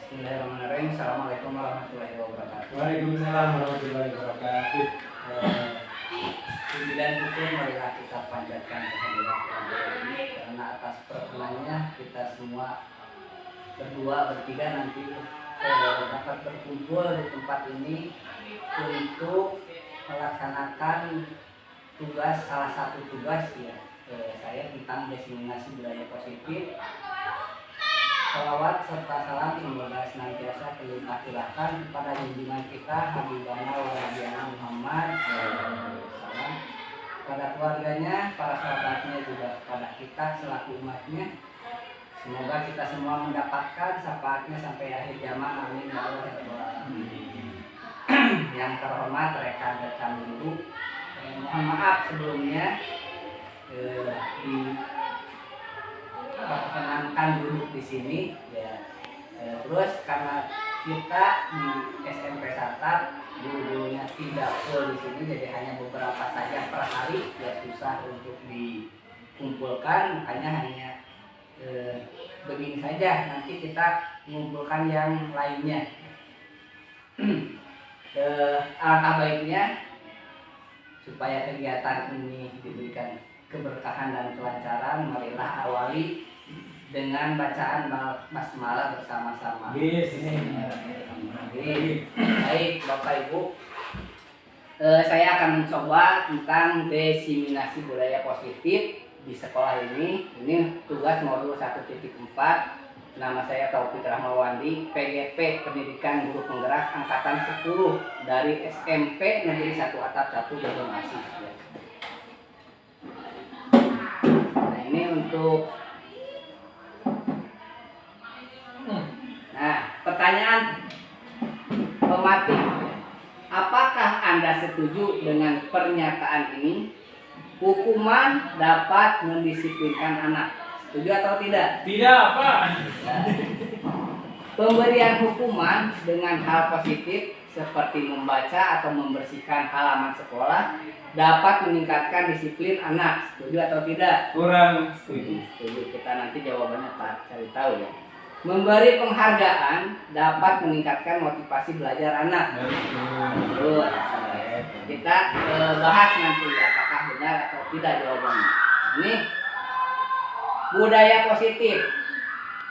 Bismillahirrahmanirrahim. Assalamualaikum warahmatullahi wabarakatuh. Waalaikumsalam warahmatullahi wabarakatuh. Sembilan itu marilah kita panjatkan kehadirat Allah ini karena atas perkenannya kita semua bertiga nanti dapat berkumpul di tempat ini untuk melaksanakan salah satu tugas saya tentang diseminasi budaya positif. Salawat serta salam semoga senantiasa terlimpah-limpahkan kepada junjungan kita Habibana wa Nabiana Muhammad SAW, pada keluarganya, para sahabatnya, juga kepada kita selaku umatnya. Semoga kita semua mendapatkan syafaatnya sampai akhir zaman. Amin ya Allah ya Rabbal alamin. Yang terhormat rekan-rekan guru, mohon maaf sebelumnya perkenankan duduk di sini ya. Terus karena kita di SMP Satap gurunya tidak full di sini, jadi hanya beberapa saja per hari ya, susah untuk dikumpulkan, makanya hanya begini saja. Nanti kita mengumpulkan yang lainnya. Alangkah baiknya supaya kegiatan ini diberikan keberkahan dan kelancaran, marilah awali dengan bacaan basmalah bersama-sama. Baik Bapak Ibu, saya akan mencoba tentang diseminasi budaya positif di sekolah ini. Ini tugas modul 1.4. Nama saya Taufik Rahmawandi, PGP Pendidikan Guru Penggerak Angkatan 10 dari SMP Negeri 1 Atap 1 Banyumas. Nah, ini untuk pertanyaan pematik, apakah Anda setuju dengan pernyataan ini? Hukuman dapat mendisiplinkan anak. Setuju atau tidak? Tidak, Pak. Nah, pemberian hukuman dengan hal positif seperti membaca atau membersihkan halaman sekolah dapat meningkatkan disiplin anak. Setuju atau tidak? Kurang setuju. Setuju. Kita nanti jawabannya cari tahu ya. Memberi penghargaan dapat meningkatkan motivasi belajar anak. Betul. Kita bahas nanti apakah benar atau tidak jawabannya. Ini budaya positif.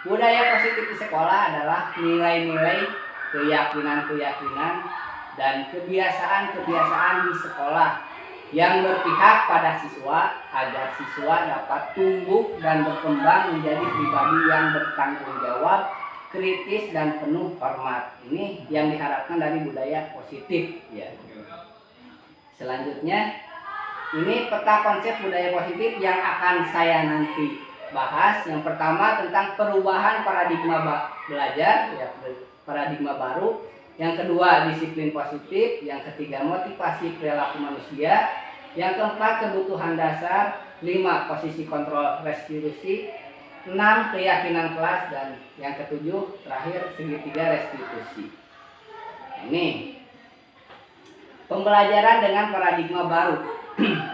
Budaya positif di sekolah adalah nilai-nilai, keyakinan-keyakinan, dan kebiasaan-kebiasaan di sekolah yang berpihak pada siswa agar siswa dapat tumbuh dan berkembang menjadi pribadi yang bertanggung jawab, kritis, dan penuh hormat. Ini yang diharapkan dari budaya positif ya. Selanjutnya, ini peta konsep budaya positif yang akan saya nanti bahas. Yang pertama tentang perubahan paradigma belajar ya, paradigma baru. Yang kedua disiplin positif. Yang ketiga motivasi perilaku manusia. Yang keempat kebutuhan dasar. 5 posisi kontrol restitusi. 6 keyakinan kelas. Dan yang ketujuh terakhir segitiga restitusi. Ini pembelajaran dengan paradigma baru.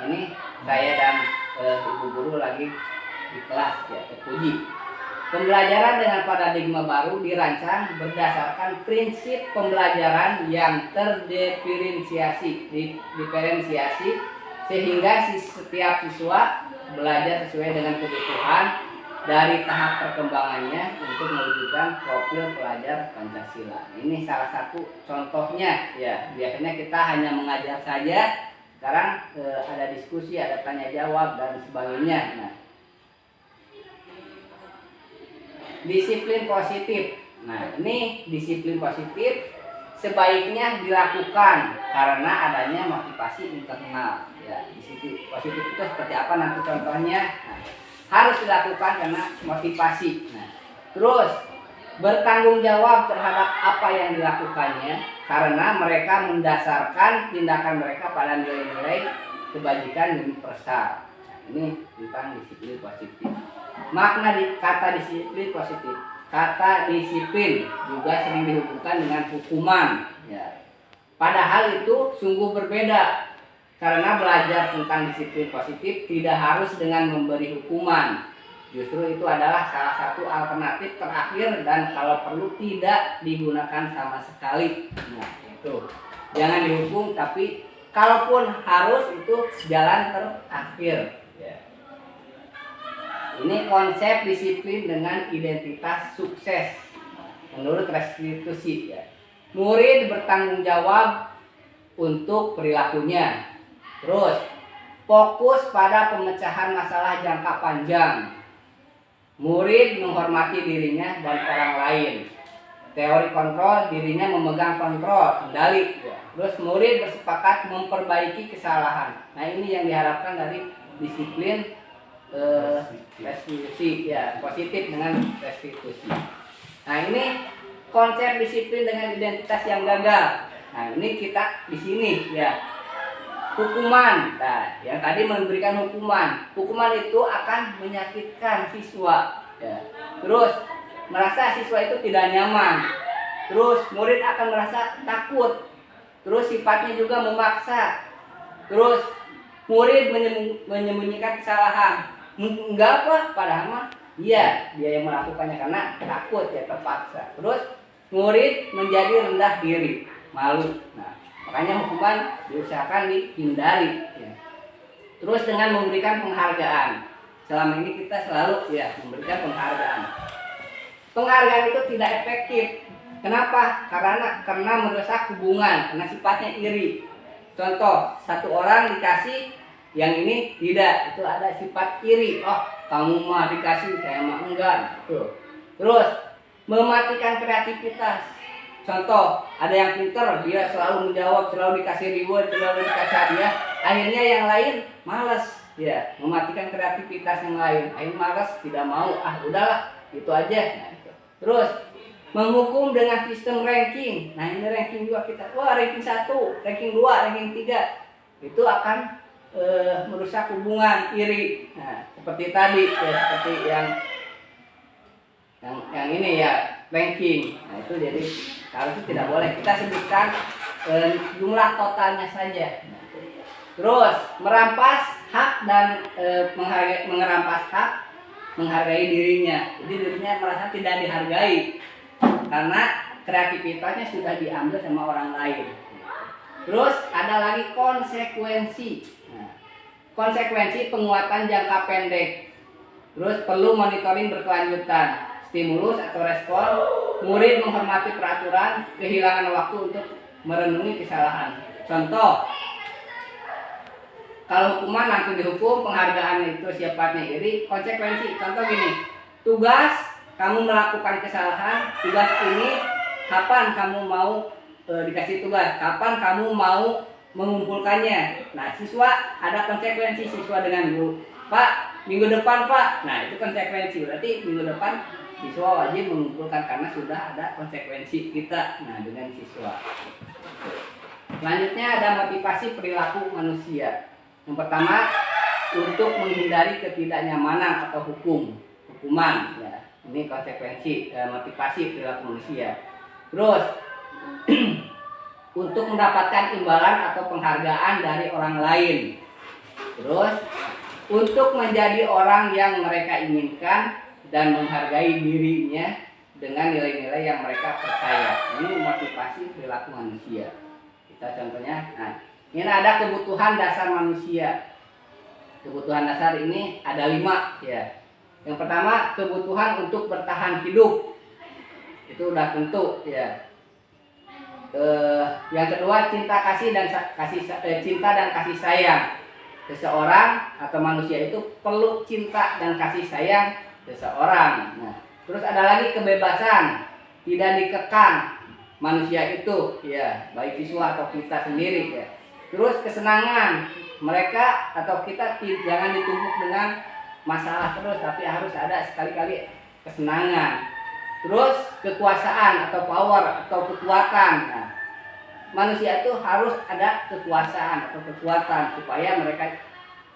Ini saya dan ibu guru lagi di kelas ya, terpuji. Pembelajaran dengan paradigma baru dirancang berdasarkan prinsip pembelajaran yang terdiferensiasi, sehingga setiap siswa belajar sesuai dengan kebutuhan dari tahap perkembangannya untuk mewujudkan profil pelajar Pancasila. Ini salah satu contohnya ya. Biasanya kita hanya mengajar saja, sekarang ada diskusi, ada tanya jawab dan sebagainya. Nah, disiplin positif. Nah, ini disiplin positif sebaiknya dilakukan karena adanya motivasi internal. Ya, disiplin positif itu seperti apa nanti contohnya? Nah, harus dilakukan karena motivasi. Nah, terus bertanggung jawab terhadap apa yang dilakukannya karena mereka mendasarkan tindakan mereka pada nilai-nilai kebajikan universal. Ini tentang disiplin positif. Makna kata disiplin positif, kata disiplin juga sering dihubungkan dengan hukuman ya. Padahal itu sungguh berbeda, karena belajar tentang disiplin positif tidak harus dengan memberi hukuman. Justru itu adalah salah satu alternatif terakhir dan kalau perlu tidak digunakan sama sekali. Nah, itu. Jangan dihukum, tapi kalaupun harus itu jalan terakhir. Ya. Ini konsep disiplin dengan identitas sukses menurut restitusi. Ya. Murid bertanggung jawab untuk perilakunya. Terus fokus pada pemecahan masalah jangka panjang. Murid menghormati dirinya dan orang lain. Teori kontrol, dirinya memegang kontrol, kendali. Terus murid bersepakat memperbaiki kesalahan. Nah, ini yang diharapkan dari disiplin restitusi, ya, positif dengan restitusi. Nah, ini konsep disiplin dengan identitas yang gagal. Nah, ini kita di sini, ya. Hukuman. Nah, yang tadi memberikan hukuman. Hukuman itu akan menyakitkan siswa. Ya. Terus merasa siswa itu tidak nyaman. Terus murid akan merasa takut. Terus sifatnya juga memaksa. Terus murid menyembunyikan kesalahan. Enggak apa, padahal mah iya dia yang melakukannya karena takut, ya, terpaksa. Terus murid menjadi rendah diri, malu. Nah, makanya hukuman diusahakan dihindari, ya. Terus dengan memberikan penghargaan. Selama ini kita selalu, ya, memberikan penghargaan. Penghargaan itu tidak efektif. Kenapa? Karena merusak hubungan, karena sifatnya iri. Contoh, satu orang dikasih, yang ini tidak, itu ada sifat iri. Oh, kamu mah dikasih, saya mah enggak. Tuh. Terus mematikan kreativitas. Contoh, ada yang pintar, dia selalu menjawab, selalu dikasih reward, selalu dikasih hadiah. Akhirnya yang lain malas, ya, mematikan kreativitas yang lain. Akhirnya malas, tidak mau, udahlah, itu aja. Nah, itu. Terus menghukum dengan sistem ranking. Nah, ini ranking juga kita. Wah, ranking 1, ranking 2, ranking 3. Itu akan merusak hubungan, iri. Nah, seperti tadi, ya, seperti yang ini, ya, ranking. Nah, itu jadi harusnya tidak boleh. Kita sebutkan jumlah totalnya saja. Terus merampas hak dan mengerampas hak, menghargai dirinya. Jadi dirinya merasa tidak dihargai karena kreativitasnya sudah diambil sama orang lain. Terus ada lagi konsekuensi. Nah, konsekuensi penguatan jangka pendek. Terus perlu monitoring berkelanjutan. Stimulus atau respon, murid menghormati peraturan, kehilangan waktu untuk merenungi kesalahan. Contoh, kalau hukuman langsung dihukum, penghargaan itu sifatnya iri. Konsekuensi, contoh gini, tugas kamu melakukan kesalahan, tugas ini kapan kamu mau dikasih tugas, kapan kamu mau mengumpulkannya. Nah, siswa ada konsekuensi siswa dengan guru. Pak, minggu depan Pak. Nah, itu konsekuensi. Berarti minggu depan siswa wajib mengumpulkan karena sudah ada konsekuensi kita. Nah, dengan siswa. Selanjutnya ada motivasi perilaku manusia. Yang pertama, untuk menghindari ketidaknyamanan atau hukuman. Ya, ini konsekuensi motivasi perilaku manusia. Terus untuk mendapatkan imbalan atau penghargaan dari orang lain. Terus untuk menjadi orang yang mereka inginkan dan menghargai dirinya dengan nilai-nilai yang mereka percaya. Ini motivasi perilaku manusia. Kita contohnya, nah, ini ada kebutuhan dasar manusia. Kebutuhan dasar ini ada 5, ya. Yang pertama, kebutuhan untuk bertahan hidup. Itu udah tentu, ya. Yang kedua, cinta dan kasih sayang. Seseorang atau manusia itu perlu cinta dan kasih sayang seseorang. Nah, terus ada lagi kebebasan, tidak dikekang manusia itu, ya, baik siswa atau kita sendiri, ya. Terus kesenangan, mereka atau kita jangan ditumpuk dengan masalah terus, tapi harus ada sekali-kali kesenangan. Terus kekuasaan atau power atau kekuatan. Nah, manusia itu harus ada kekuasaan atau kekuatan supaya mereka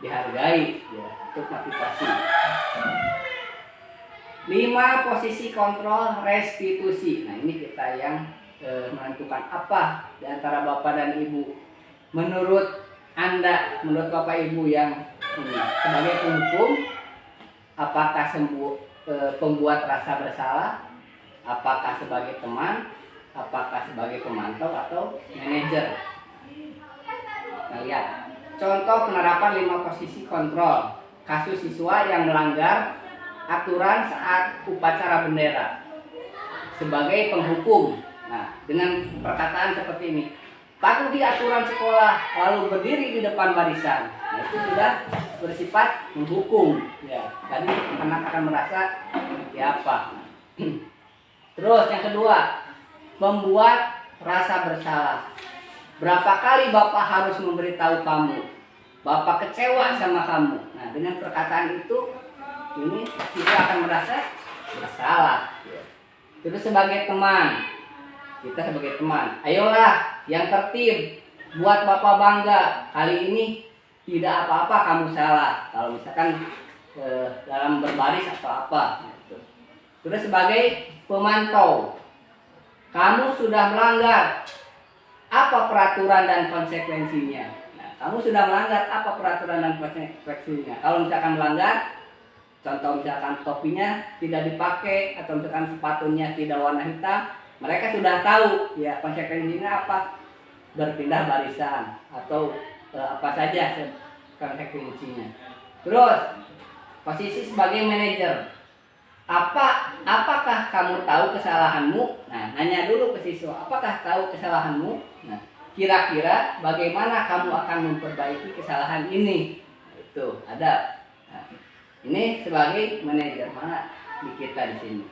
dihargai, ya, untuk motivasi. 5 posisi kontrol restitusi. Nah, ini kita yang menentukan apa di antara Bapak dan Ibu. Menurut Anda, menurut Bapak Ibu yang sebagai penghukum, apakah pembuat rasa bersalah, apakah sebagai teman, apakah sebagai pemantau atau manajer. Nah, lihat contoh penerapan 5 posisi kontrol kasus siswa yang melanggar aturan saat upacara bendera sebagai penghukum. Nah, dengan perkataan seperti ini, patuhi aturan sekolah lalu berdiri di depan barisan. Nah, itu sudah bersifat menghukum. Ya, tadi anak akan merasa seperti apa. Terus yang kedua, membuat rasa bersalah. Berapa kali Bapak harus memberitahu kamu? Bapak kecewa sama kamu. Nah, dengan perkataan itu, ini kita akan merasa bersalah. Terus sebagai teman, kita sebagai teman, ayolah yang tertib, buat Bapak bangga. Kali ini tidak apa-apa kamu salah. Kalau misalkan dalam berbaris atau apa. Terus sebagai pemantau, kamu sudah melanggar, apa peraturan dan konsekuensinya? Nah, kamu sudah melanggar, apa peraturan dan konsekuensinya? Kalau misalkan melanggar, contoh misalkan topinya tidak dipakai atau misalkan sepatunya tidak warna hitam, mereka sudah tahu ya konsekuensinya apa, berpindah barisan atau apa saja konsekuensinya. Terus posisi sebagai manajer, apakah kamu tahu kesalahanmu? Nah, nanya dulu ke siswa, apakah tahu kesalahanmu? Nah, kira-kira bagaimana kamu akan memperbaiki kesalahan ini? Nah, itu ada. Nah, ini sebagai manajer mana di kita di sini.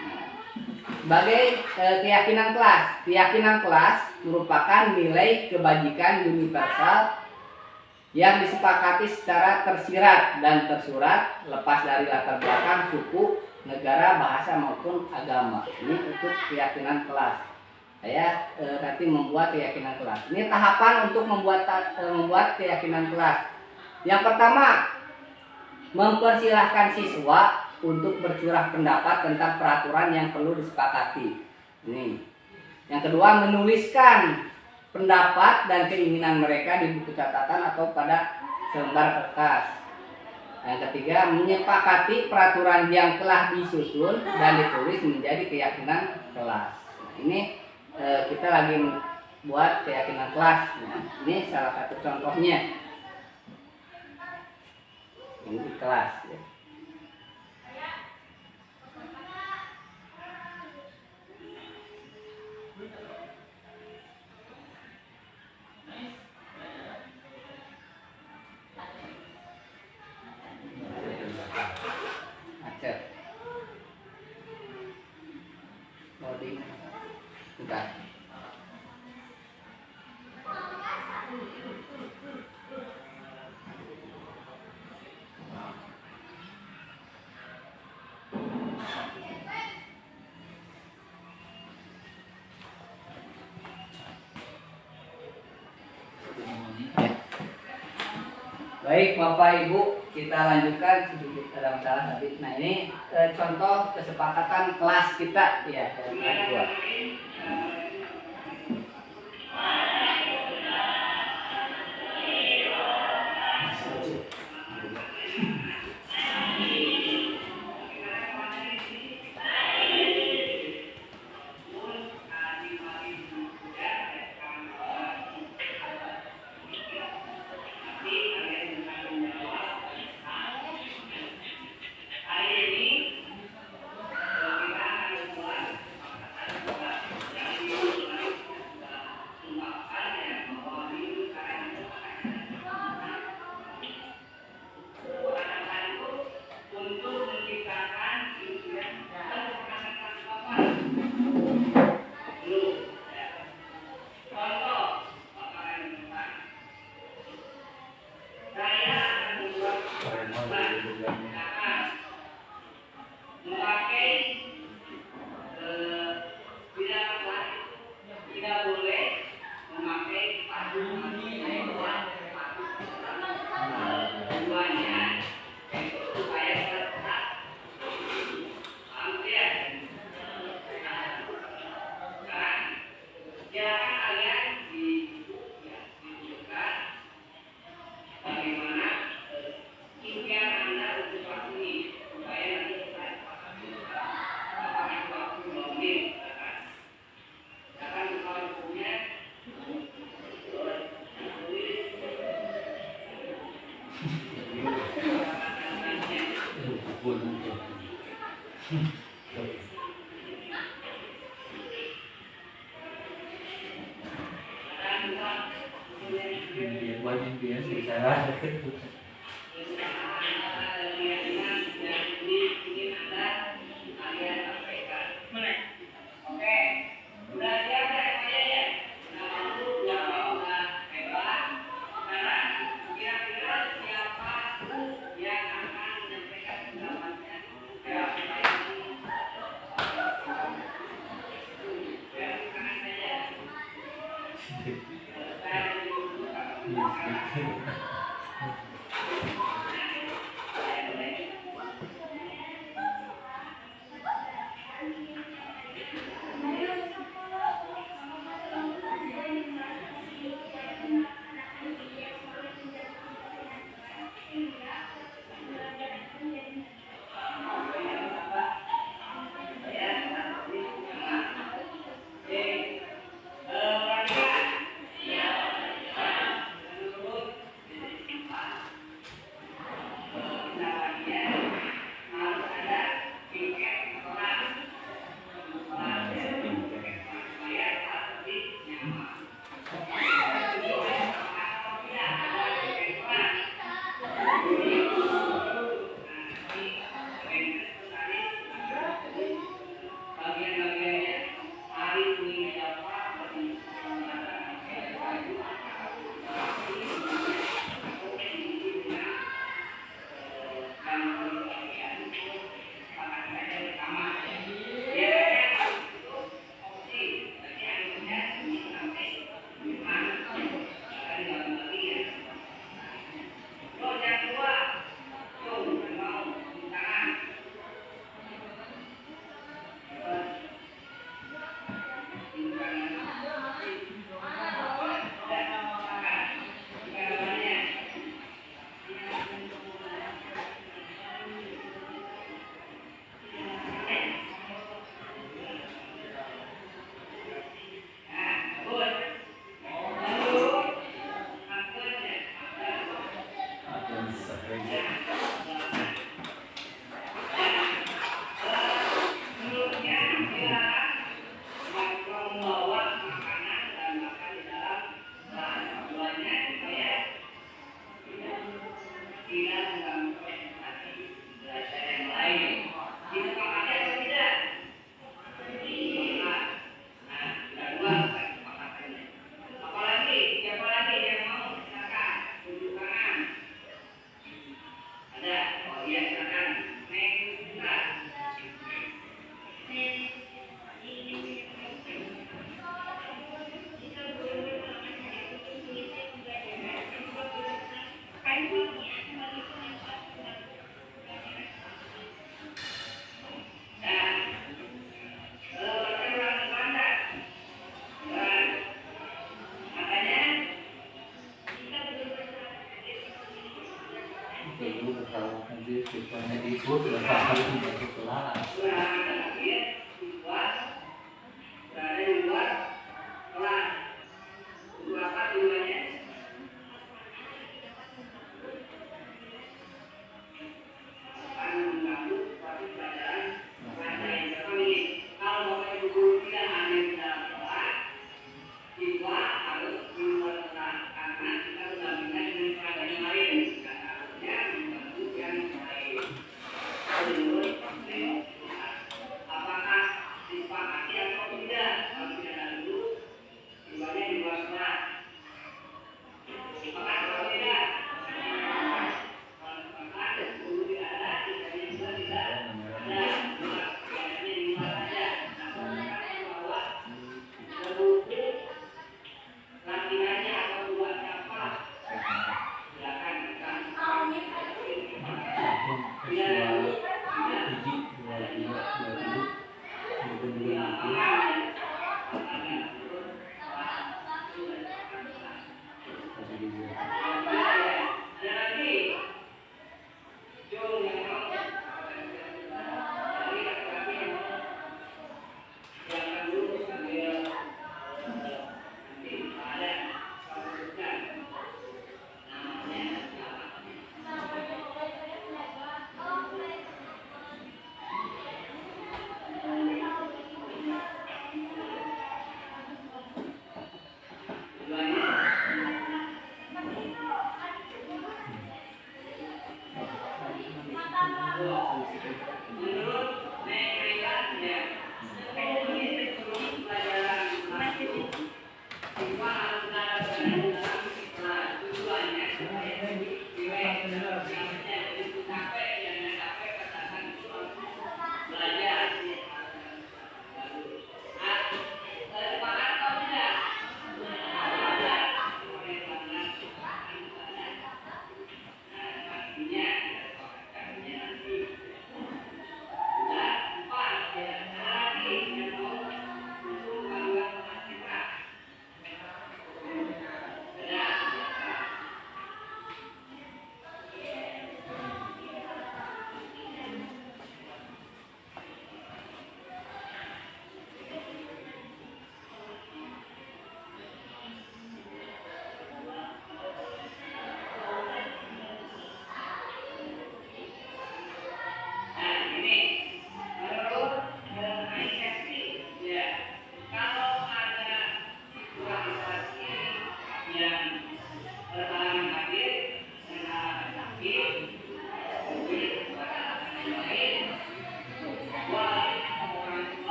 Nah, sebagai keyakinan kelas. Keyakinan kelas merupakan nilai kebajikan universal yang disepakati secara tersirat dan tersurat, lepas dari latar belakang, suku, negara, bahasa maupun agama. Ini untuk keyakinan kelas. Saya nanti membuat keyakinan kelas. Ini tahapan untuk membuat keyakinan kelas. Yang pertama, mempersilahkan siswa untuk bercurah pendapat tentang peraturan yang perlu disepakati. Ini. Yang kedua, menuliskan pendapat dan keinginan mereka di buku catatan atau pada selembar kertas. Yang ketiga, menyepakati peraturan yang telah disusun dan ditulis menjadi keyakinan kelas. Nah, ini kita lagi buat keyakinan kelas. Nah, ini salah satu contohnya. Ini di kelas. Ya. Loading. Bentar. Baik Bapak Ibu, kita lanjutkan sedikit, ada masalah tadi. Nah, ini contoh kesepakatan kelas kita ya, kelas 2. Buat impian sih saya.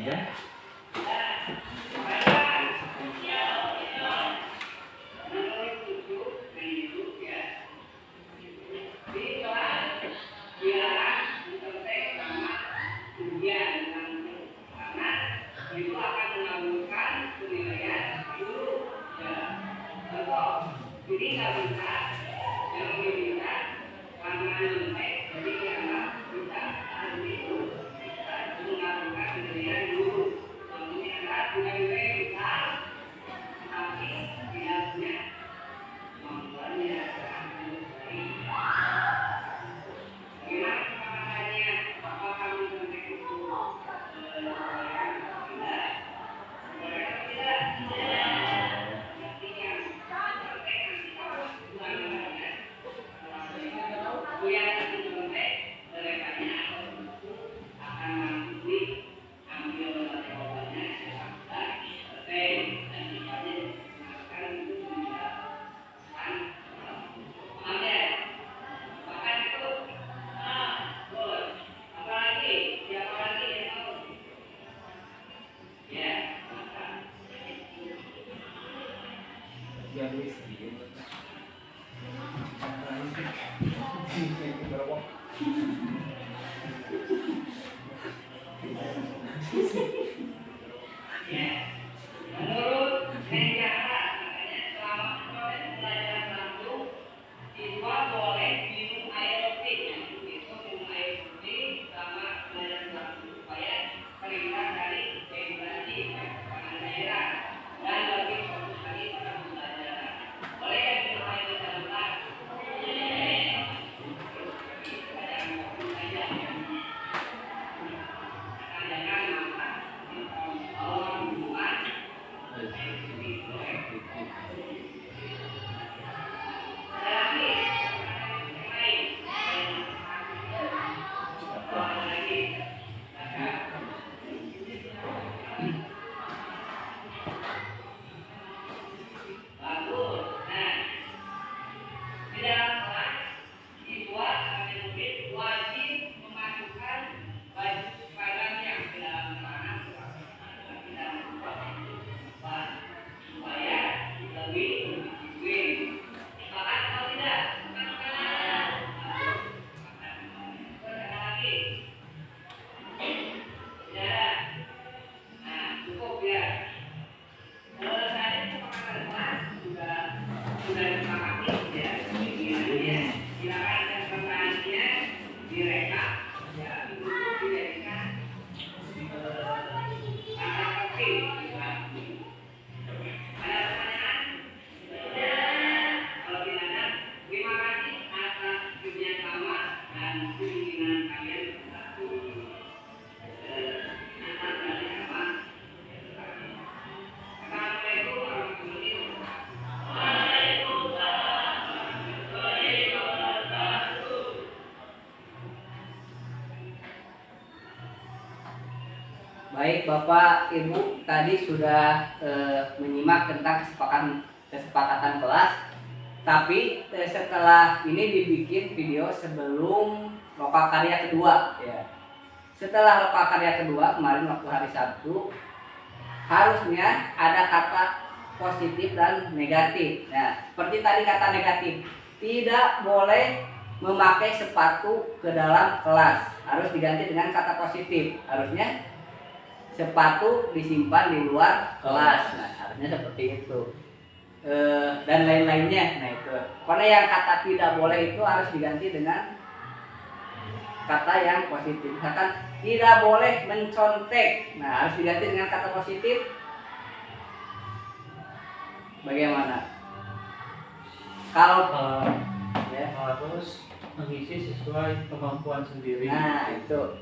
ya. Baik Bapak Ibu, tadi sudah menyimak tentang kesepakatan kelas. Tapi setelah ini dibikin video sebelum lokakarya kedua ya. Setelah lokakarya kedua kemarin waktu hari Sabtu, harusnya ada kata positif dan negatif. Nah, seperti tadi kata negatif, tidak boleh memakai sepatu ke dalam kelas, harus diganti dengan kata positif. Harusnya sepatu disimpan di luar kelas. Nah, harusnya seperti itu. Dan lain-lainnya. Nah, itu. Karena yang kata tidak boleh itu harus diganti dengan kata yang positif. Misalkan tidak boleh mencontek. Nah, harus diganti dengan kata positif. Bagaimana? Kalau ya, harus mengisi sesuai kemampuan sendiri. Nah, itu.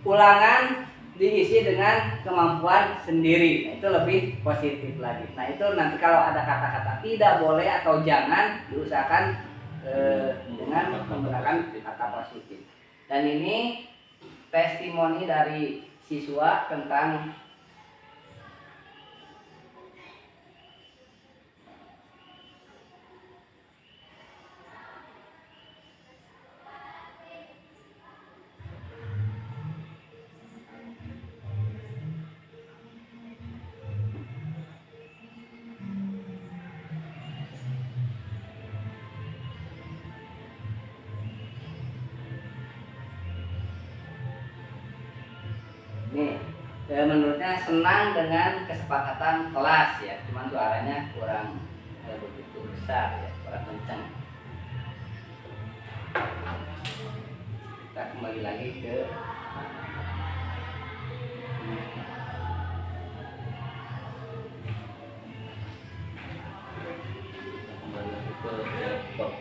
Ulangan diisi dengan kemampuan sendiri. Nah, itu lebih positif lagi. Nah, itu nanti kalau ada kata-kata tidak boleh atau jangan, diusahakan dengan menggunakan kata positif. Dan ini testimoni dari siswa tentang menurutnya senang dengan kesepakatan kelas ya, cuman suaranya kurang begitu besar ya, kurang kencang. Kita kembali lagi ke laptop.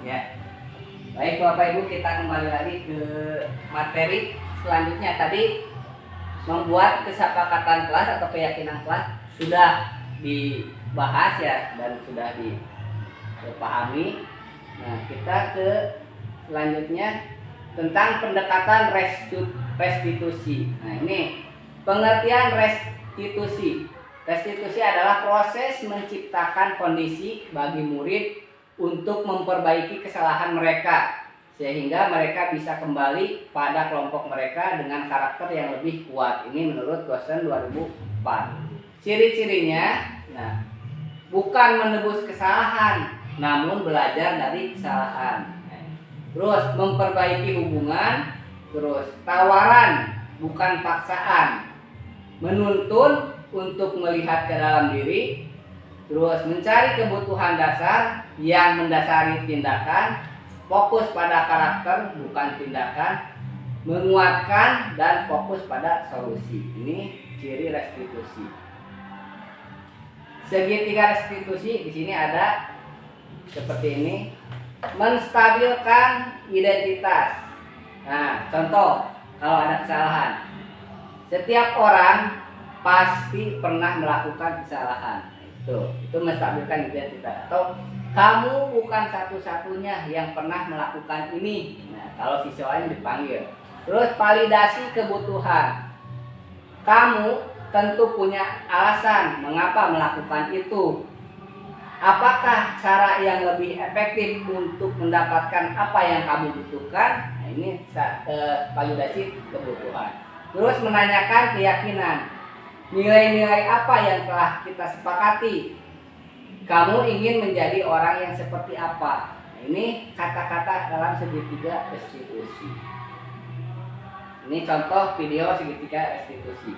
Ya. Baik Bapak Ibu, kita kembali lagi ke materi selanjutnya. Tadi membuat kesepakatan kelas atau keyakinan kelas sudah dibahas ya dan sudah dipahami. Nah, kita ke selanjutnya tentang pendekatan restitusi. Nah, ini pengertian restitusi. Restitusi adalah proses menciptakan kondisi bagi murid untuk memperbaiki kesalahan mereka sehingga mereka bisa kembali pada kelompok mereka dengan karakter yang lebih kuat. Ini menurut dosen 2004. Ciri-cirinya, nah, bukan menebus kesalahan, namun belajar dari kesalahan. Terus memperbaiki hubungan, terus tawaran bukan paksaan, menuntun untuk melihat ke dalam diri, terus mencari kebutuhan dasar yang mendasari tindakan, fokus pada karakter bukan tindakan, menguatkan dan fokus pada solusi. Ini ciri restitusi. Segitiga restitusi di sini ada seperti ini, menstabilkan identitas. Nah, contoh kalau ada kesalahan, setiap orang pasti pernah melakukan kesalahan. Itu menstabilkan identitas. Atau kamu bukan satu-satunya yang pernah melakukan ini. Nah, kalau siswanya dipanggil. Terus validasi kebutuhan. Kamu tentu punya alasan mengapa melakukan itu. Apakah cara yang lebih efektif untuk mendapatkan apa yang kamu butuhkan? Nah, ini validasi kebutuhan. Terus menanyakan keyakinan. Nilai-nilai apa yang telah kita sepakati? Kamu ingin menjadi orang yang seperti apa? Nah, ini kata-kata dalam segitiga restitusi. Ini contoh video segitiga restitusi.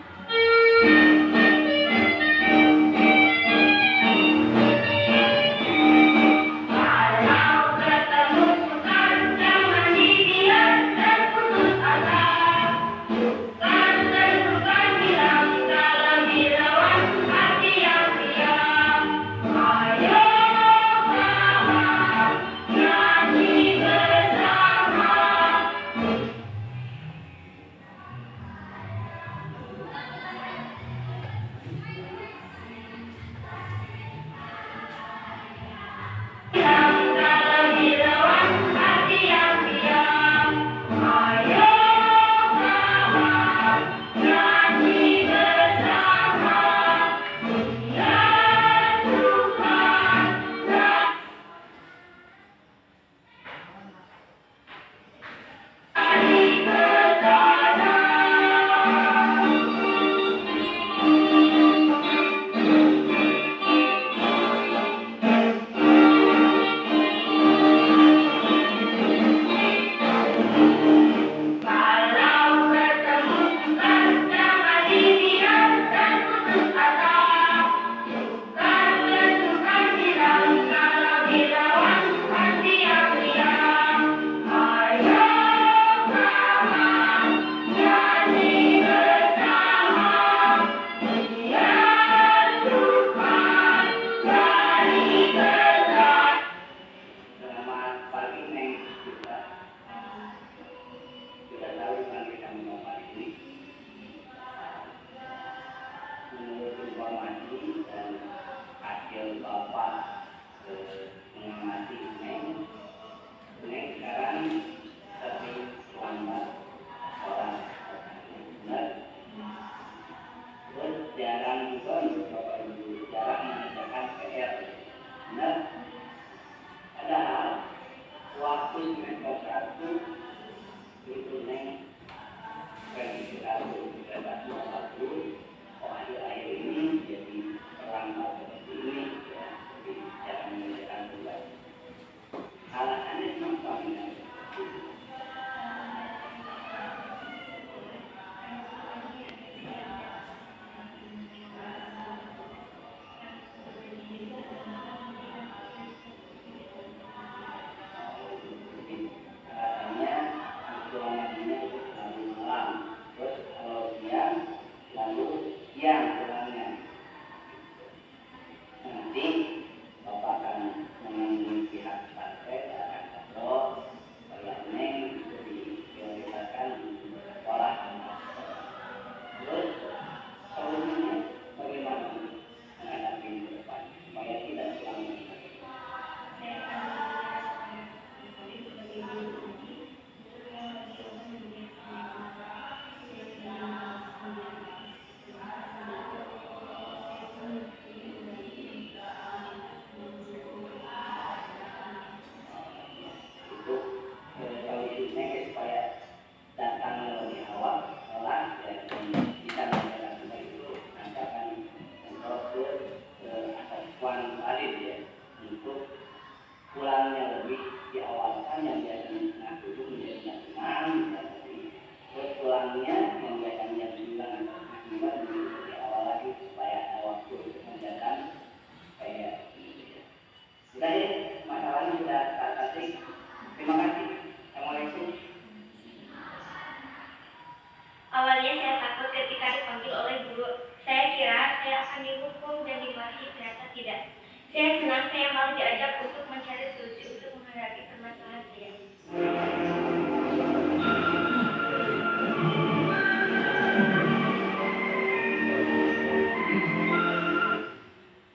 Saya senang saya mau diajak untuk mencari solusi untuk menghadapi permasalahan saya.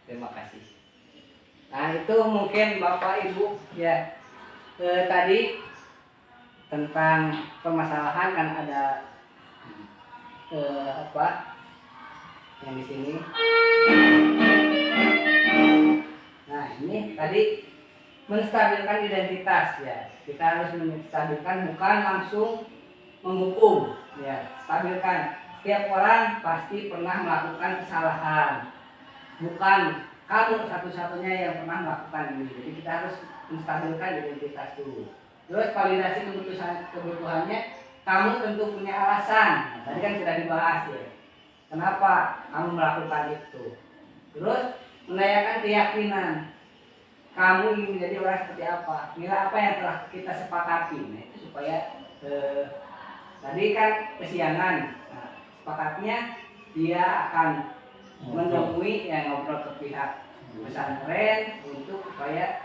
Terima kasih. Nah itu mungkin Bapak Ibu ya, tadi tentang permasalahan kan ada apa yang di sini. Nah ini tadi menstabilkan identitas ya. Kita harus menstabilkan, bukan langsung menghukum ya. Stabilkan. Setiap orang pasti pernah melakukan kesalahan. Bukan kamu satu-satunya yang pernah melakukan ini. Jadi kita harus menstabilkan identitas dulu. Terus validasi kebutuhannya, kamu tentu punya alasan. Nah, tadi kan sudah dibahas ya. Kenapa kamu melakukan itu? Terus menanyakan keyakinan. Kamu ingin menjadi orang seperti apa? Nilai apa yang telah kita sepakati? Nah, itu supaya tadi kan kesiangan. Nah, sepakatnya dia akan menemui yang ngobrol ke pihak pesantren untuk supaya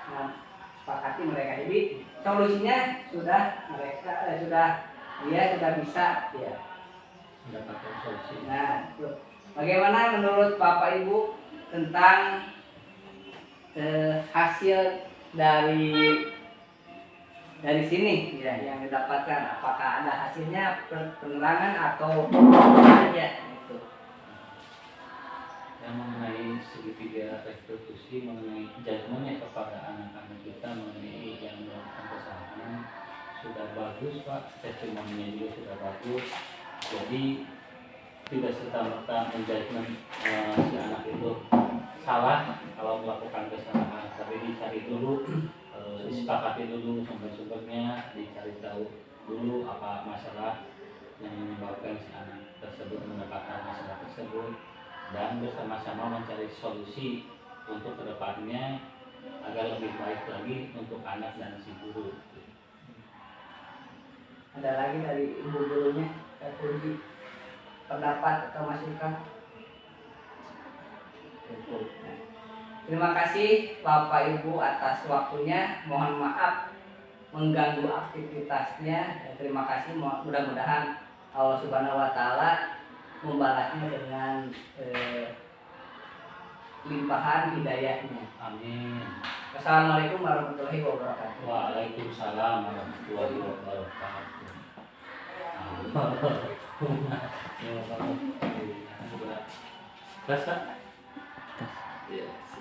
sepakati mereka. Jadi solusinya sudah mereka dia sudah bisa ya mendapatkan solusi. Nah, bagaimana menurut Bapak Ibu tentang hasil dari sini ya yang didapatkan? Apakah ada hasilnya penerangan atau saja itu? Yang mengenai segitiga restitusi, mengenai judgementnya kepada anak-anak kita mengenai yang melakukan kesalahan sudah bagus Pak, testimoninya juga sudah bagus. Jadi tidak serta-merta menjudgment si anak itu salah kalau melakukan kesalahan, tapi dicari dulu, disepakati dulu sumber-sumbernya, dicari tahu dulu apa masalah yang menyebabkan si anak tersebut mendapatkan masalah tersebut, dan bersama-sama mencari solusi untuk kedepannya agar lebih baik lagi untuk anak dan si guru. Ada lagi dari ibu gurunya, kunci pendapat atau masukan? Terima kasih Bapak Ibu atas waktunya. Mohon maaf mengganggu aktivitasnya. Terima kasih. Mudah-mudahan Allah Subhanahu Wa Taala membalasnya dengan limpahan hidayahnya. Amin. Assalamualaikum warahmatullahi wabarakatuh. Waalaikumsalam warahmatullahi wabarakatuh. Terus Kak?